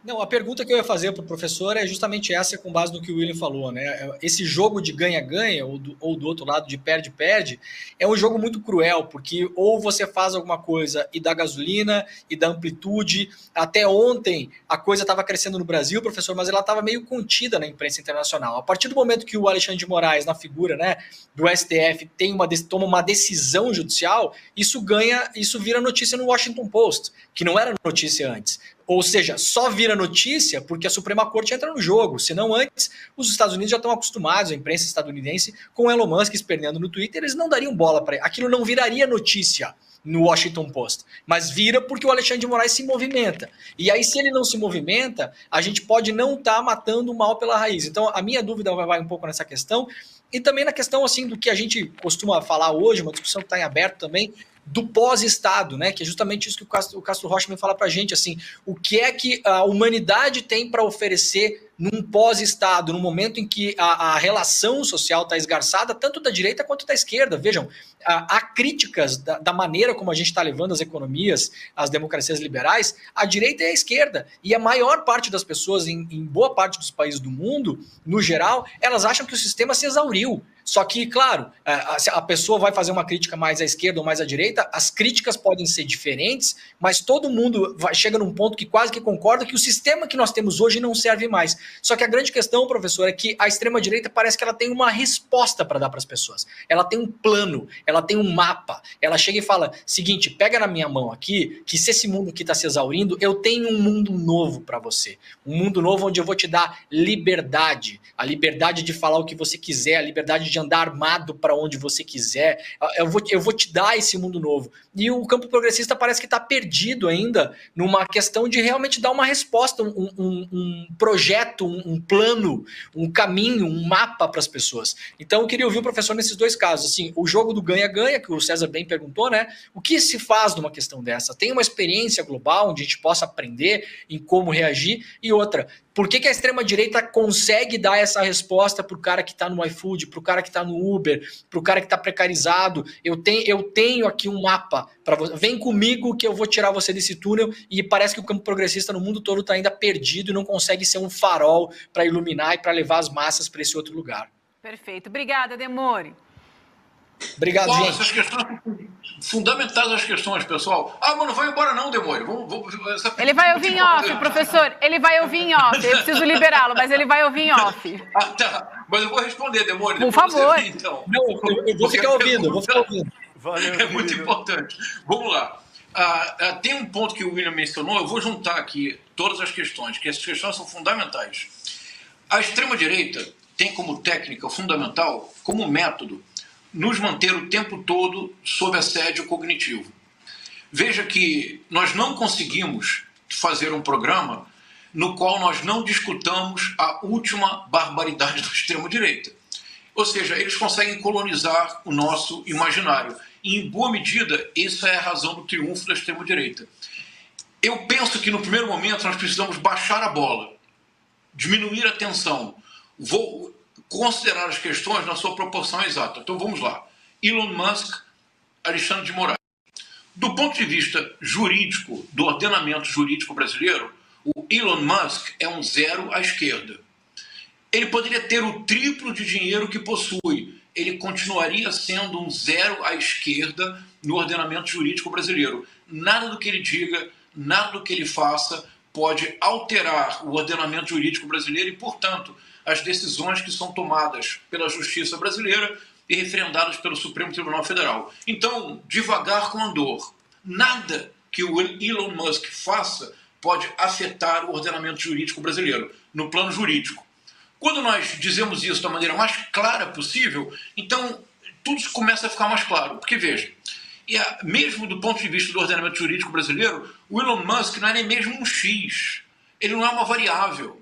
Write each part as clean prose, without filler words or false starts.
Não, a pergunta que eu ia fazer para o professor é justamente essa, com base no que o William falou, né? Esse jogo de ganha-ganha, ou do outro lado de perde-perde, é um jogo muito cruel, porque ou você faz alguma coisa e dá gasolina, e dá amplitude. Até ontem a coisa estava crescendo no Brasil, professor, mas ela estava meio contida na imprensa internacional. A partir do momento que o Alexandre de Moraes, na figura, né, do STF, toma uma decisão judicial, isso vira notícia no Washington Post, que não era notícia antes. Ou seja, só vira notícia porque a Suprema Corte entra no jogo. Senão, antes, os Estados Unidos já estão acostumados, a imprensa estadunidense, com Elon Musk esperneando no Twitter, eles não dariam bola para ele. Aquilo não viraria notícia no Washington Post, mas vira porque o Alexandre de Moraes se movimenta. E aí, se ele não se movimenta, a gente pode não estar matando o mal pela raiz. Então, a minha dúvida vai um pouco nessa questão, e também na questão assim do que a gente costuma falar hoje, uma discussão que está em aberto também, do pós-Estado, né? Que é justamente isso que o Castro Rocha me fala para a gente, assim, o que é que a humanidade tem para oferecer num pós-Estado, no momento em que a relação social está esgarçada, tanto da direita quanto da esquerda. Vejam, há críticas da maneira como a gente está levando as economias, as democracias liberais, a direita e a esquerda. E a maior parte das pessoas, em boa parte dos países do mundo, no geral, elas acham que o sistema se exauriu. Só que, claro, a pessoa vai fazer uma crítica mais à esquerda ou mais à direita, as críticas podem ser diferentes, mas todo mundo chega num ponto que quase que concorda que o sistema que nós temos hoje não serve mais. Só que a grande questão, professor, é que a extrema-direita parece que ela tem uma resposta para dar para as pessoas. Ela tem um plano, ela tem um mapa. Ela chega e fala, seguinte, pega na minha mão aqui, que se esse mundo aqui está se exaurindo, eu tenho um mundo novo para você. Um mundo novo onde eu vou te dar liberdade. A liberdade de falar o que você quiser, a liberdade de andar armado para onde você quiser. Eu vou te dar esse mundo novo. E o campo progressista parece que está perdido ainda numa questão de realmente dar uma resposta, um projeto, um plano, um caminho, um mapa para as pessoas. Então eu queria ouvir o professor nesses dois casos. Assim, o jogo do ganha-ganha, que o César bem perguntou, né? O que se faz numa questão dessa? Tem uma experiência global onde a gente possa aprender em como reagir? E outra, por que a extrema-direita consegue dar essa resposta para o cara que está no iFood, para o cara que está no Uber, para o cara que está precarizado? Eu tenho aqui um mapa para você. Vem comigo que eu vou tirar você desse túnel. E parece que o campo progressista no mundo todo está ainda perdido e não consegue ser um farol para iluminar e para levar as massas para esse outro lugar. Perfeito. Obrigada, Demore. Obrigado, Bom, gente. essas questões fundamentais, as questões, pessoal. Ah, mas não vai embora não, Demore. Ele vai ouvir em off, professor. Ele vai ouvir em off. Eu preciso liberá-lo, mas ele vai ouvir em off. Ah, tá. Mas eu vou responder, Demore. Por favor. Vem, então. Não, eu vou ficar ouvindo, Valeu, é muito importante. Vamos lá. Tem um ponto que o William mencionou, eu vou juntar aqui todas as questões, que essas questões são fundamentais. A extrema-direita tem como técnica fundamental, como método, nos manter o tempo todo sob assédio cognitivo. Veja que nós não conseguimos fazer um programa no qual nós não discutamos a última barbaridade da extrema-direita. Ou seja, eles conseguem colonizar o nosso imaginário. E, em boa medida, essa é a razão do triunfo da extrema-direita. Eu penso que, no primeiro momento, nós precisamos baixar a bola, diminuir a tensão. Vou considerar as questões na sua proporção exata. Então, vamos lá. Elon Musk, Alexandre de Moraes. Do ponto de vista jurídico, do ordenamento jurídico brasileiro, o Elon Musk é um zero à esquerda. Ele poderia ter o triplo de dinheiro que possui. Ele continuaria sendo um zero à esquerda no ordenamento jurídico brasileiro. Nada do que ele diga, nada do que ele faça pode alterar o ordenamento jurídico brasileiro e, portanto, as decisões que são tomadas pela justiça brasileira e referendadas pelo Supremo Tribunal Federal. Então, devagar com andor. Nada que o Elon Musk faça pode afetar o ordenamento jurídico brasileiro, no plano jurídico. Quando nós dizemos isso da maneira mais clara possível, então tudo começa a ficar mais claro. Porque, veja, mesmo do ponto de vista do ordenamento jurídico brasileiro, o Elon Musk não é nem mesmo um X. Ele não é uma variável.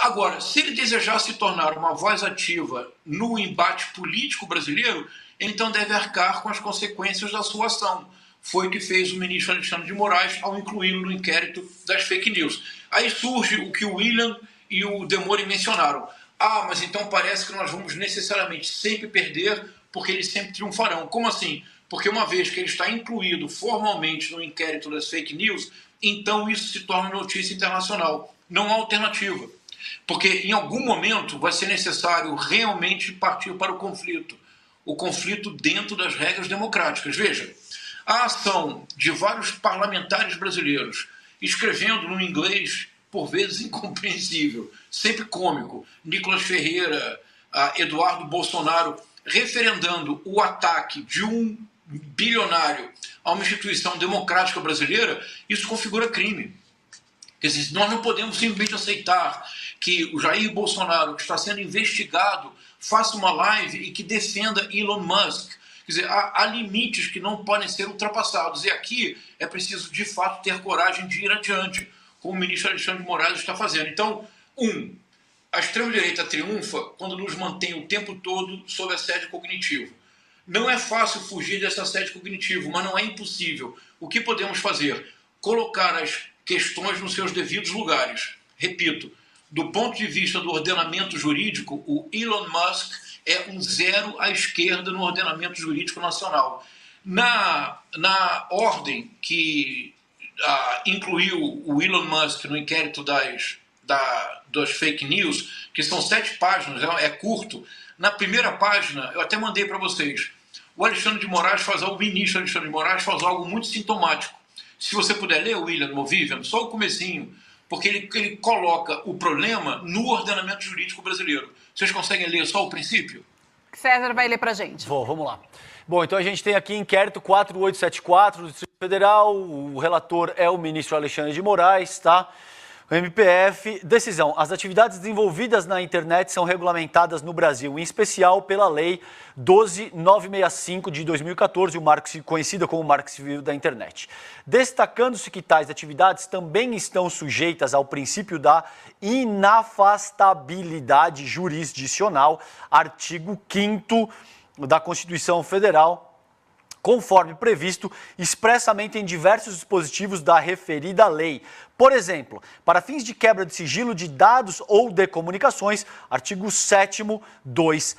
Agora, se ele desejar se tornar uma voz ativa no embate político brasileiro, ele então deve arcar com as consequências da sua ação. Foi o que fez o ministro Alexandre de Moraes ao incluí-lo no inquérito das fake news. Aí surge o que o William e o Demore mencionaram. Ah, mas então parece que nós vamos necessariamente sempre perder porque eles sempre triunfarão. Como assim? Porque uma vez que ele está incluído formalmente no inquérito das fake news, então isso se torna notícia internacional. Não há alternativa. Porque em algum momento vai ser necessário realmente partir para o conflito dentro das regras democráticas. Veja, a ação de vários parlamentares brasileiros escrevendo num inglês, por vezes, incompreensível, sempre cômico, Nicolas Ferreira, Eduardo Bolsonaro, referendando o ataque de um bilionário a uma instituição democrática brasileira, isso configura crime. Quer dizer, nós não podemos simplesmente aceitar que o Jair Bolsonaro, que está sendo investigado, faça uma live e que defenda Elon Musk. Quer dizer, há limites que não podem ser ultrapassados. E aqui é preciso, de fato, ter coragem de ir adiante, como o ministro Alexandre de Moraes está fazendo. Então, a extrema-direita triunfa quando nos mantém o tempo todo sob assédio cognitivo. Não é fácil fugir desse assédio cognitivo, mas não é impossível. O que podemos fazer? Colocar as questões nos seus devidos lugares. Repito, do ponto de vista do ordenamento jurídico, o Elon Musk é um zero à esquerda no ordenamento jurídico nacional. Na ordem que incluiu o Elon Musk no inquérito das fake news, que são 7 páginas, é curto, na primeira página, eu até mandei para vocês, o Alexandre de Moraes o ministro Alexandre de Moraes faz algo muito sintomático. Se você puder ler, William Movivian, só o comecinho, porque ele coloca o problema no ordenamento jurídico brasileiro. Vocês conseguem ler só o princípio? César vai ler para a gente. Vamos lá. Bom, então a gente tem aqui inquérito 4874 do Distrito Federal, o relator é o ministro Alexandre de Moraes, tá? O MPF, decisão. As atividades desenvolvidas na internet são regulamentadas no Brasil, em especial pela Lei 12.965 de 2014, conhecida como Marco Civil da Internet. Destacando-se que tais atividades também estão sujeitas ao princípio da inafastabilidade jurisdicional, artigo 5º da Constituição Federal, conforme previsto expressamente em diversos dispositivos da referida lei. Por exemplo, para fins de quebra de sigilo de dados ou de comunicações, artigo 7º, 2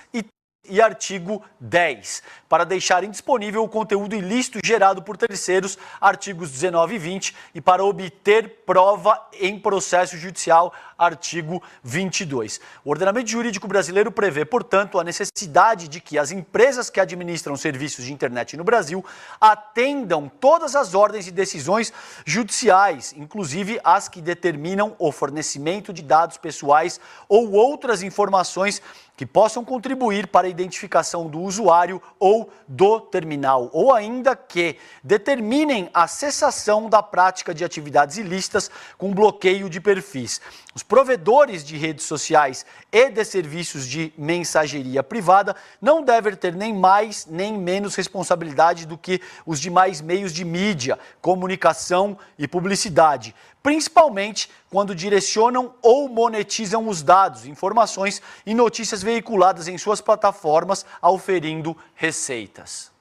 e artigo 10, para deixar indisponível o conteúdo ilícito gerado por terceiros, artigos 19 e 20, e para obter prova em processo judicial, artigo 22. O ordenamento jurídico brasileiro prevê, portanto, a necessidade de que as empresas que administram serviços de internet no Brasil atendam todas as ordens e decisões judiciais, inclusive as que determinam o fornecimento de dados pessoais ou outras informações que possam contribuir para a identificação do usuário ou do terminal, ou ainda que determinem a cessação da prática de atividades ilícitas com bloqueio de perfis. Os provedores de redes sociais e de serviços de mensageria privada não devem ter nem mais nem menos responsabilidade do que os demais meios de mídia, comunicação e publicidade, principalmente quando direcionam ou monetizam os dados, informações e notícias veiculadas em suas plataformas, auferindo receitas.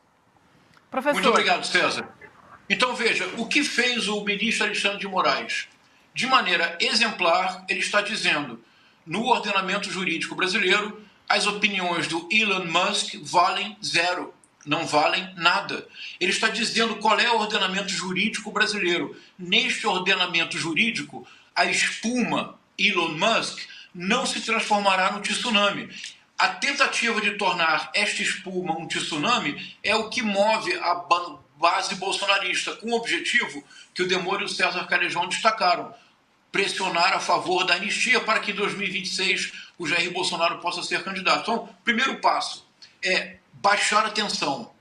Professor. Muito obrigado, César. Então, veja, o que fez o ministro Alexandre de Moraes? De maneira exemplar, ele está dizendo, no ordenamento jurídico brasileiro, as opiniões do Elon Musk valem zero, não valem nada. Ele está dizendo qual é o ordenamento jurídico brasileiro. Neste ordenamento jurídico, a espuma Elon Musk não se transformará no tsunami. A tentativa de tornar esta espuma um tsunami é o que move a base bolsonarista, com o objetivo que o Demônio e o César Calejão destacaram: pressionar a favor da anistia para que em 2026 o Jair Bolsonaro possa ser candidato. Então, o primeiro passo é baixar a tensão,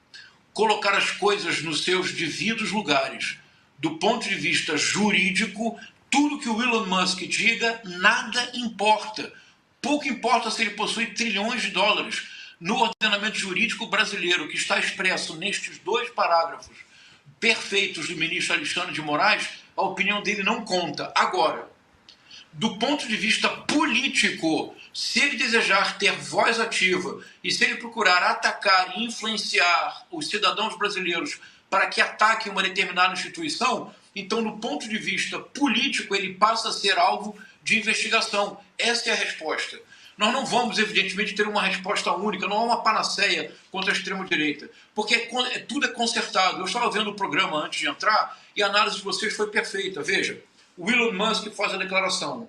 colocar as coisas nos seus devidos lugares. Do ponto de vista jurídico, tudo que o Elon Musk diga, nada importa. Pouco importa se ele possui trilhões de dólares. No ordenamento jurídico brasileiro, que está expresso nestes 2 parágrafos perfeitos do ministro Alexandre de Moraes, a opinião dele não conta. Agora, do ponto de vista político, se ele desejar ter voz ativa e se ele procurar atacar e influenciar os cidadãos brasileiros para que ataquem uma determinada instituição, então, do ponto de vista político, ele passa a ser alvo de investigação. Essa é a resposta. Nós não vamos, evidentemente, ter uma resposta única, não há uma panaceia contra a extrema-direita, porque tudo é consertado. Eu estava vendo o programa antes de entrar e a análise de vocês foi perfeita. Veja, o Elon Musk faz a declaração.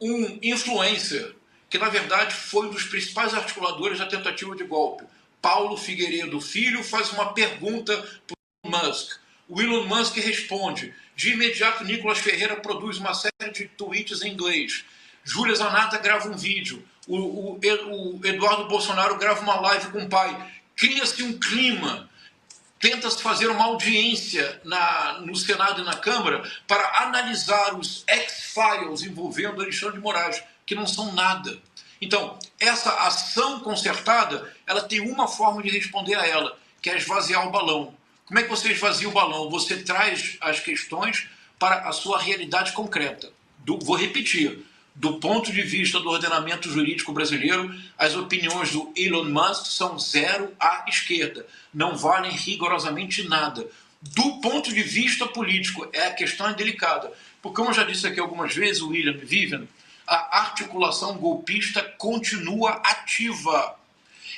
Um influencer, que na verdade foi um dos principais articuladores da tentativa de golpe, Paulo Figueiredo Filho, faz uma pergunta para o Elon Musk. O Elon Musk responde. De imediato, Nicolas Ferreira produz uma série de tweets em inglês. Júlia Zanata grava um vídeo. O Eduardo Bolsonaro grava uma live com o pai. Cria-se um clima. Tenta-se fazer uma audiência no Senado e na Câmara para analisar os X-Files envolvendo Alexandre de Moraes, que não são nada. Então, essa ação concertada, ela tem uma forma de responder a ela, que é esvaziar o balão. Como é que você esvazia o balão? Você traz as questões para a sua realidade concreta. Vou repetir. Do ponto de vista do ordenamento jurídico brasileiro, as opiniões do Elon Musk são zero à esquerda. Não valem rigorosamente nada. Do ponto de vista político, a questão é delicada. Porque, como eu já disse aqui algumas vezes, o William e Vivian, a articulação golpista continua ativa.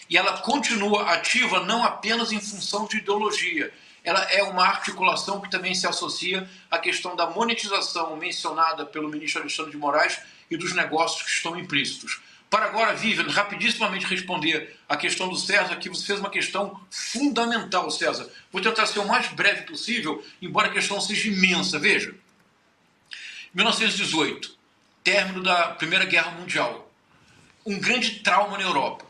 E ela continua ativa não apenas em função de ideologia. Ela é uma articulação que também se associa à questão da monetização mencionada pelo ministro Alexandre de Moraes e dos negócios que estão implícitos. Para agora, Vivian, rapidissimamente responder a questão do César, que você fez uma questão fundamental, César. Vou tentar ser o mais breve possível, embora a questão seja imensa. Veja, 1918, término da Primeira Guerra Mundial. Um grande trauma na Europa,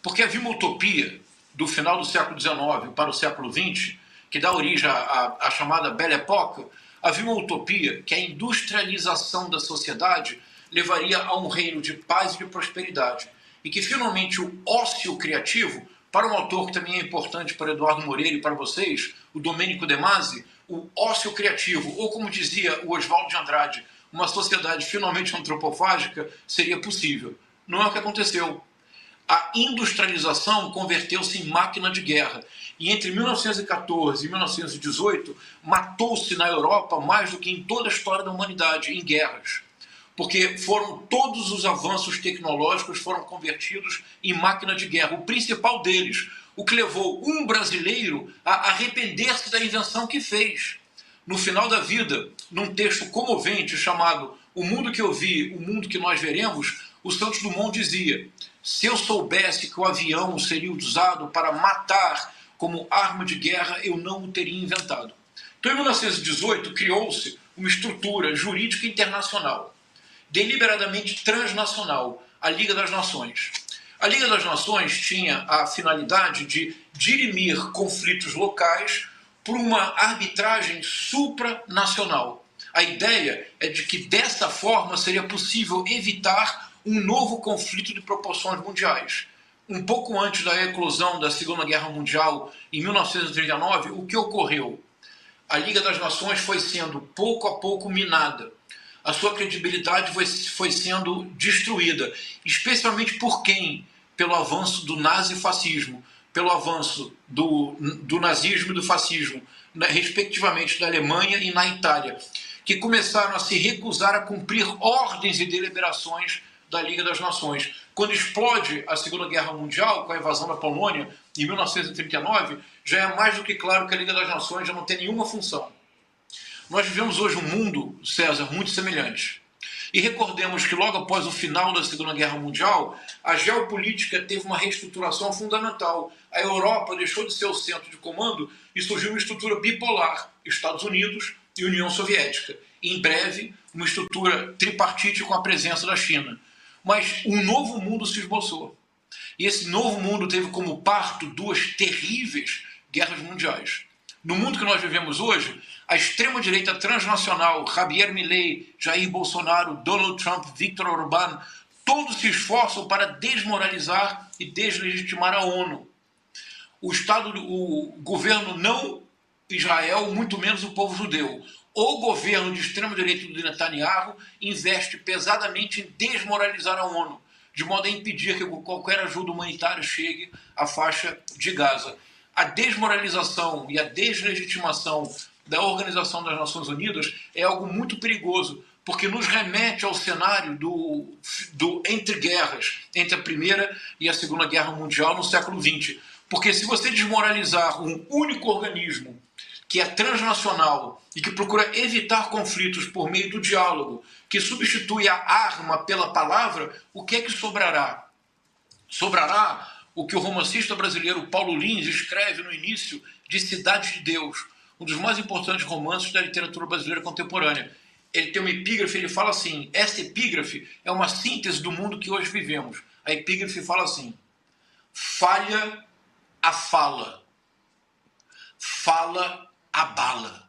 porque havia uma utopia do final do século XIX para o século XX, que dá origem à chamada Belle Époque. Havia uma utopia que a industrialização da sociedade levaria a um reino de paz e de prosperidade. E que, finalmente, o ócio criativo, para um autor que também é importante para Eduardo Moreira e para vocês, o Domênico De Masi, o ócio criativo, ou como dizia o Oswaldo de Andrade, uma sociedade finalmente antropofágica, seria possível. Não é o que aconteceu. A industrialização converteu-se em máquina de guerra. E entre 1914 e 1918, matou-se na Europa mais do que em toda a história da humanidade, em guerras. Porque todos os avanços tecnológicos foram convertidos em máquina de guerra. O principal deles, o que levou um brasileiro a arrepender-se da invenção que fez. No final da vida, num texto comovente chamado O Mundo que Eu Vi, o Mundo que Nós Veremos, o Santos Dumont dizia: se eu soubesse que o avião seria usado para matar como arma de guerra, eu não o teria inventado. Então, em 1918, criou-se uma estrutura jurídica internacional, deliberadamente transnacional, a Liga das Nações. A Liga das Nações tinha a finalidade de dirimir conflitos locais por uma arbitragem supranacional. A ideia é de que, dessa forma, seria possível evitar um novo conflito de proporções mundiais. Um pouco antes da eclosão da Segunda Guerra Mundial, em 1939, o que ocorreu? A Liga das Nações foi sendo, pouco a pouco, minada. A sua credibilidade foi sendo destruída. Especialmente por quem? Pelo avanço do nazifascismo, pelo avanço do nazismo e do fascismo, respectivamente na Alemanha e na Itália, que começaram a se recusar a cumprir ordens e deliberações da Liga das Nações. Quando explode a Segunda Guerra Mundial, com a invasão da Polônia, em 1939, já é mais do que claro que a Liga das Nações já não tem nenhuma função. Nós vivemos hoje um mundo, César, muito semelhante. E recordemos que logo após o final da Segunda Guerra Mundial, a geopolítica teve uma reestruturação fundamental. A Europa deixou de ser o centro de comando e surgiu uma estrutura bipolar, Estados Unidos e União Soviética. E, em breve, uma estrutura tripartite com a presença da China. Mas um novo mundo se esboçou. E esse novo mundo teve como parto duas terríveis guerras mundiais. No mundo que nós vivemos hoje, a extrema-direita transnacional, Javier Milei, Jair Bolsonaro, Donald Trump, Viktor Orbán, todos se esforçam para desmoralizar e deslegitimar a ONU. O governo não Israel, muito menos o povo judeu. O governo de extrema-direita do Netanyahu investe pesadamente em desmoralizar a ONU, de modo a impedir que qualquer ajuda humanitária chegue à faixa de Gaza. A desmoralização e a deslegitimação da Organização das Nações Unidas é algo muito perigoso, porque nos remete ao cenário do entre guerras, entre a Primeira e a Segunda Guerra Mundial no século XX. Porque se você desmoralizar um único organismo que é transnacional e que procura evitar conflitos por meio do diálogo, que substitui a arma pela palavra, o que é que sobrará? Sobrará o que o romancista brasileiro Paulo Lins escreve no início de Cidade de Deus, um dos mais importantes romances da literatura brasileira contemporânea. Ele tem uma epígrafe, ele fala assim, essa epígrafe é uma síntese do mundo que hoje vivemos. A epígrafe fala assim: falha a fala, fala a bala.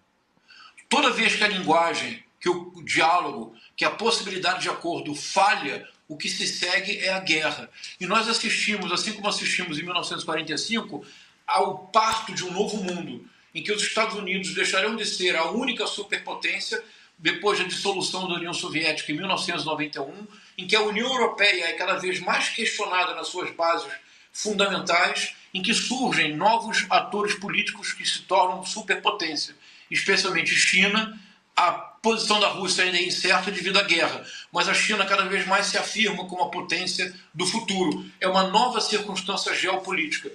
Toda vez que a linguagem, que o diálogo, que a possibilidade de acordo falha, o que se segue é a guerra. E nós assistimos, assim como assistimos em 1945, ao parto de um novo mundo, em que os Estados Unidos deixarão de ser a única superpotência depois da dissolução da União Soviética em 1991, em que a União Europeia é cada vez mais questionada nas suas bases fundamentais, em que surgem novos atores políticos que se tornam superpotência, especialmente China. A posição da Rússia ainda é incerta devido à guerra, mas a China cada vez mais se afirma como a potência do futuro. É uma nova circunstância geopolítica.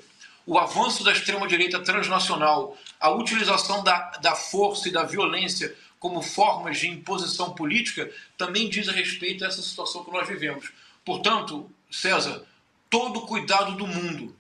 O avanço da extrema-direita transnacional, a utilização da força e da violência como formas de imposição política, também diz a respeito a essa situação que nós vivemos. Portanto, César, todo cuidado do mundo.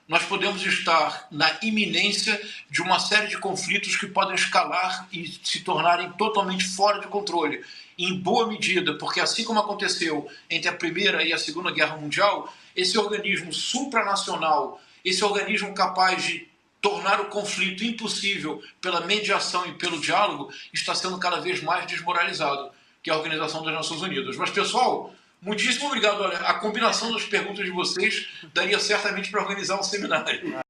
Nós podemos estar na iminência de uma série de conflitos que podem escalar e se tornarem totalmente fora de controle. Em boa medida, porque assim como aconteceu entre a Primeira e a Segunda Guerra Mundial, esse organismo supranacional, esse organismo capaz de tornar o conflito impossível pela mediação e pelo diálogo, está sendo cada vez mais desmoralizado, que é a Organização das Nações Unidas. Mas, pessoal, muitíssimo obrigado. Olha, a combinação das perguntas de vocês daria certamente para organizar um seminário.